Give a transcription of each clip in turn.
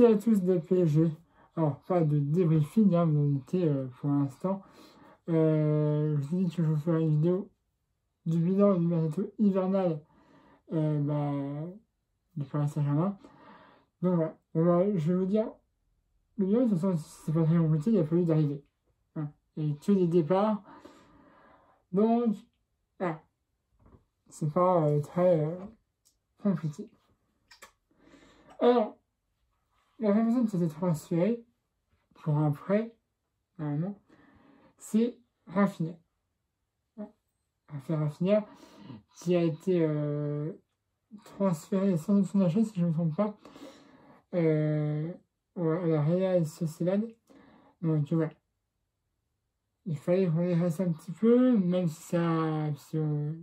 merci à tous de PSG. Alors, pas de débriefing, hein, vous en étiez pour l'instant. Je vous ai dit que je vous ferai une vidéo du bilan du mercato hivernal du Paris Saint-Germain. Donc voilà, je vais vous dire, le bilan, de toute façon, c'est pas très compliqué, il n'y a pas eu d'arrivée. Hein. Il y a eu que des départs. Donc, voilà, c'est pas très compliqué. Alors, la personne qui a été transférée pour un prêt, normalement, c'est Rafinha. Rafinha, qui a été transféré sans son achat, si je ne me trompe pas, à la Real Sociedad. Donc voilà. Il fallait qu'on les reste un petit peu, même si on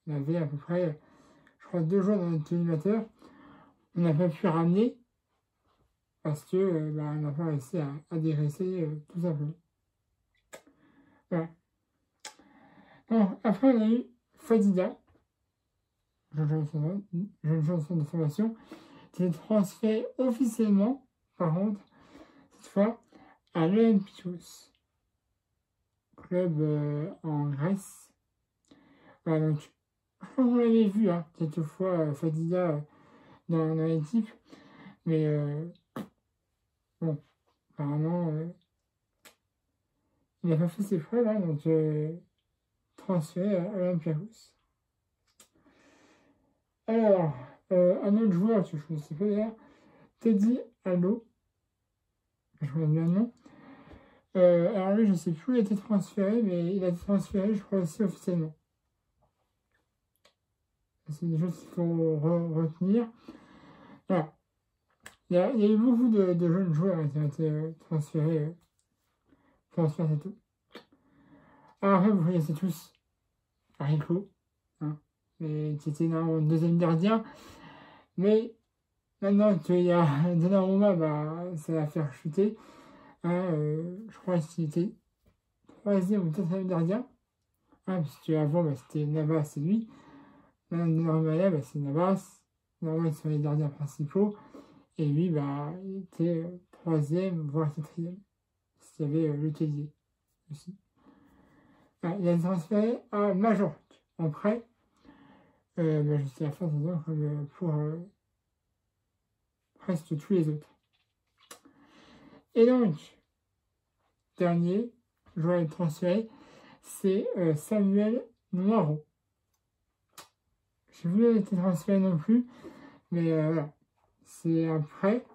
avait à peu près, je crois, 2 jours dans notre animateur. On n'a pas pu ramener parce que on n'a pas réussi à dégraisser tout simplement. Voilà. Bon, après, on a eu Fadida, jeune chanson de formation, qui est transféré officiellement, par contre, cette fois, à l'Olympiakos, club en Grèce. Voilà, donc, je crois qu'on l'avait vu, hein, quelques fois, Fadida dans l'équipe, mais bon, apparemment, il n'a pas fait ses preuves, hein, donc transféré à Olympiakos. Alors, un autre joueur que je ne connaissais pas d'ailleurs, Teddy Allo, je connais bien le nom. Alors lui, je ne sais plus où il a été transféré, mais il a été transféré, je crois aussi officiellement. C'est des choses qu'il faut retenir. Voilà. Il y a eu beaucoup de jeunes joueurs qui ont été transférés. Transfert, c'est tout. Alors après, vous connaissez tous Rico, hein, qui était dans le deuxième gardien. Mais maintenant qu'il y a Donnarumma, ça va faire chuter. Hein, je crois qu'il était troisième ou quatrième gardien. Hein, parce qu'avant, c'était Navas et lui. Maintenant, Donnarumma, c'est Navas. Normalement, ils sont les gardiens principaux. Et lui, il était troisième, voire quatrième. S'il y avait le Tellier aussi. Il a été transféré à Majorque en prêt. Jusqu'à la fin de saison, comme pour presque tous les autres. Et donc, dernier joueur à être transféré, c'est Samuel Noiro. Je n'ai plus été transféré non plus, mais voilà. C'est un prêt,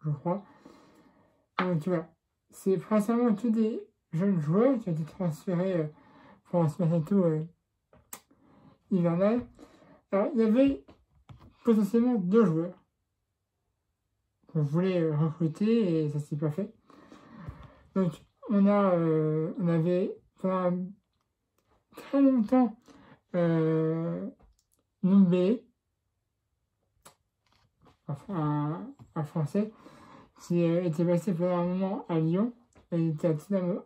je crois. Donc voilà. C'est principalement tous des jeunes joueurs qui ont été transférés pour ce mercato hivernal. Alors, il y avait potentiellement 2 joueurs qu'on voulait recruter et ça ne s'est pas fait. Donc, on avait pendant très longtemps Numbé, un Français, qui était passé pendant un moment à Lyon. Il était à Tottenham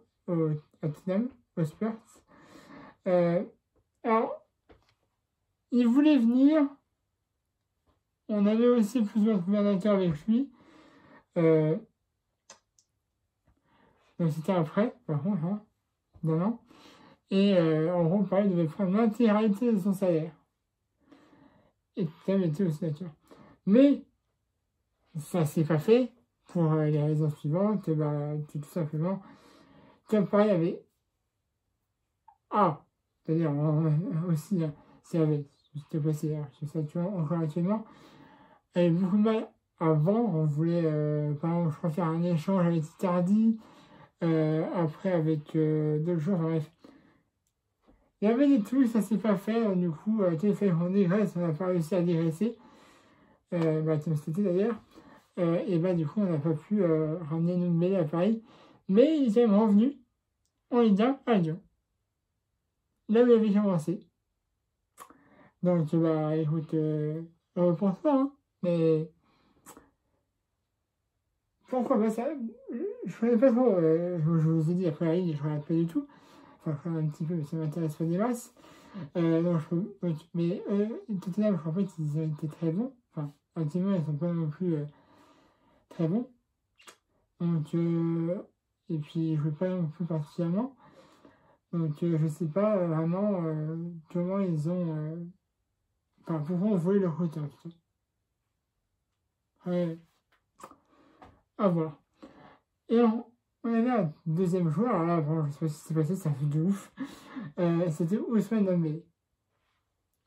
Hotspur. Alors, il voulait venir. On avait aussi plusieurs couverts avec lui. Donc c'était un prêt, par contre, hein, d'un an. Et en gros, pareil, il devait prendre l'intégralité de son salaire. Et Tottenham était aussi d'accord. Mais ça s'est pas fait pour les raisons suivantes. Tout simplement, comme pareil, il y avait c'est-à-dire aussi, c'est avec, c'était passé, je sais encore actuellement, il y avait beaucoup de mal avant. On voulait, par exemple, je crois, faire un échange avec Icardi, après avec d'autres joueurs, bref. Il y avait des trucs, ça s'est pas fait, donc, du coup, il fallait qu'on dégraisse, on n'a pas réussi à dégraisser, comme c'était d'ailleurs, et du coup, on n'a pas pu ramener une mêlée à Paris, mais il est quand même revenu en Ligue 1 à Lyon. Là où il avait commencé. Donc, écoute, pour toi, hein, mais pourquoi pas ça? Je connais pas trop, je vous ai dit, après la Ligue, je ne regarde pas du tout. Enfin, je regarde un petit peu, mais ça m'intéresse pas des masses. Mais Tottenham, en fait, ils ont été très bons. Enfin, actuellement, ils sont pas non plus très bon. Donc, et puis, je ne veux pas non plus particulièrement. Donc, je ne sais pas vraiment comment ils ont... enfin, pourquoi on voulait le recruter en tout cas. Ouais, à voir. Et on avait un deuxième joueur, alors là, bon, je ne sais pas ce qui s'est passé, ça fait de ouf. C'était Ousmane Dembélé.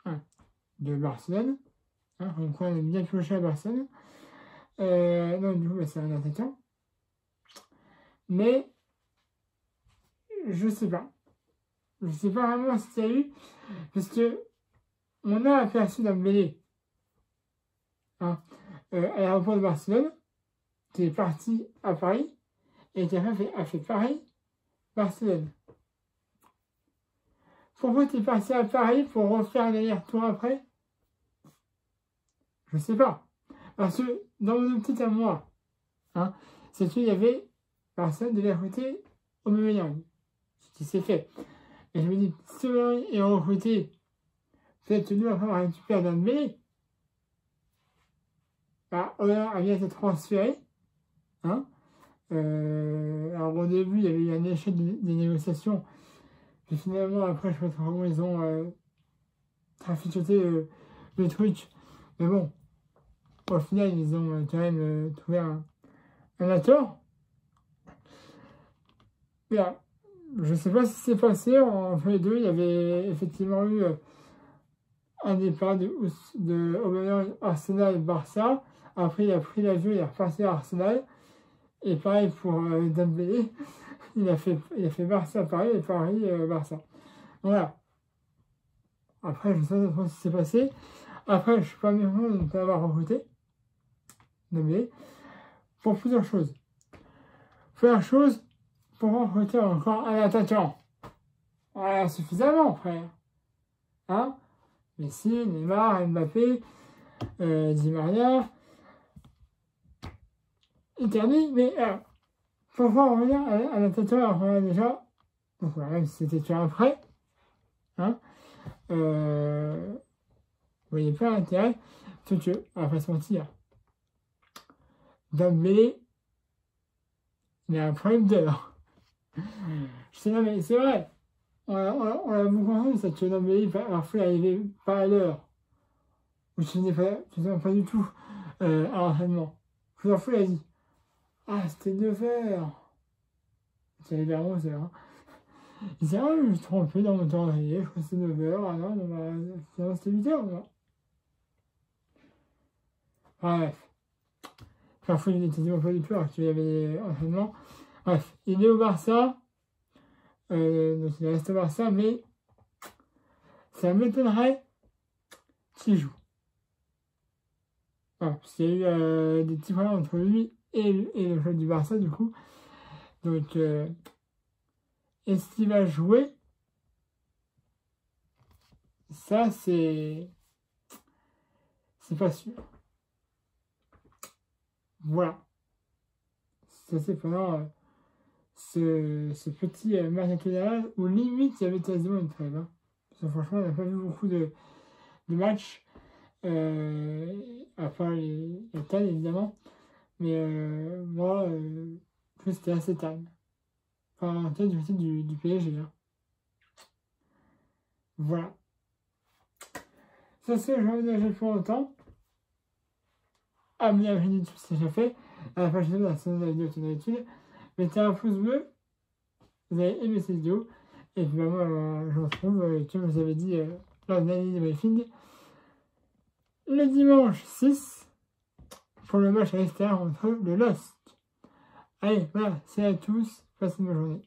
Hein, de Barcelone. Hein, donc on est bien pioché à Barcelone. Donc du coup, bah, c'est un attaquant. Mais, je sais pas. Je sais pas vraiment ce qu'il y a eu. Parce que on a aperçu Dembélé. Hein, à l'aéroport de Barcelone. Qui est parti à Paris. Et qui a fait Paris, Barcelone. Pourquoi tu es parti à Paris pour refaire l'aller-retour après? Je sais pas. Parce que dans mon optique à moi, hein, c'est qu'il y avait personne devait recruter Aubameyang. Ce qui s'est fait. Et je me dis, si Aubameyang est recruté, peut-être que nous, après, on récupère Dembélé. Bah, Aubameyang a bien été transféré. Hein. Alors au début, il y avait eu un échec des négociations. Puis finalement, après, je sais pas comment ils ont traficoté le truc. Mais bon, au final, ils ont quand même trouvé un accord. Mais je sais pas ce qui s'est passé. Entre les deux, il y avait effectivement eu un départ de Aubameyang, Arsenal, Barça. Après, il a pris l'avion, il est reparti à Arsenal. Et pareil pour Dembélé. Il a fait Barça, Paris et Paris, Barça. Voilà. Après, je sais pas trop ce qui s'est passé. Après, je suis pas mécontent de ne pas avoir recruté Dembélé pour plusieurs choses. Première chose, pour recruter encore un attaquant. Voilà, suffisamment, frère. Hein? Messi, Neymar, Mbappé, Di Maria, Icardi, mais pourquoi on revient à l'attaquant alors qu'on a déjà, donc voilà, même si c'était déjà un prêt, hein, vous voyez pas l'intérêt, sauf que, on va pas se mentir, Dembélé, il a un problème d'heure. Je sais, non mais c'est vrai, on a beaucoup entendu ça, que Dembélé, parfois, il arrivait pas à l'heure, ou ce n'est pas du tout à l'entraînement. Plusieurs fois, il a dit, ah, c'était 9 heures. C'était vers 11 heures. Hein. Il dit, ah, je me suis trompé dans mon calendrier, je crois que c'était 9 heures. Ah non, bah, c'était 8 heures. Non. Bref. Parfois, il n'était pas du tout, alors qu'il y avait entraînement. Bref, il est au Barça. Donc, il reste au Barça, mais ça m'étonnerait qu'il joue. Voilà, parce qu'il y a eu des petits problèmes entre lui et le joueur du Barça, du coup. Donc, est-ce qu'il va jouer? Ça, c'est pas sûr. Voilà. Ça, c'est pendant ce petit match national où limite il y avait quasiment une trêve. Hein. Parce que franchement, on n'a pas vu beaucoup de matchs. À part la taille, évidemment. Mais moi, c'était assez calme. Enfin, en tête du PSG. Hein. Voilà. Ça, c'est le jeu de pour longtemps. Abonnez à la chaîne YouTube si c'est déjà fait. À la page de la séance de la vidéo comme d'habitude. Mettez un pouce bleu. Vous avez aimé cette vidéo. Et puis bah, moi, je vous retrouve, comme je vous avais dit lors de l'année de briefing, le dimanche 6 pour le match à l'extérieur entre le LOSC. Allez, voilà, c'est à tous. Passez une bonne journée.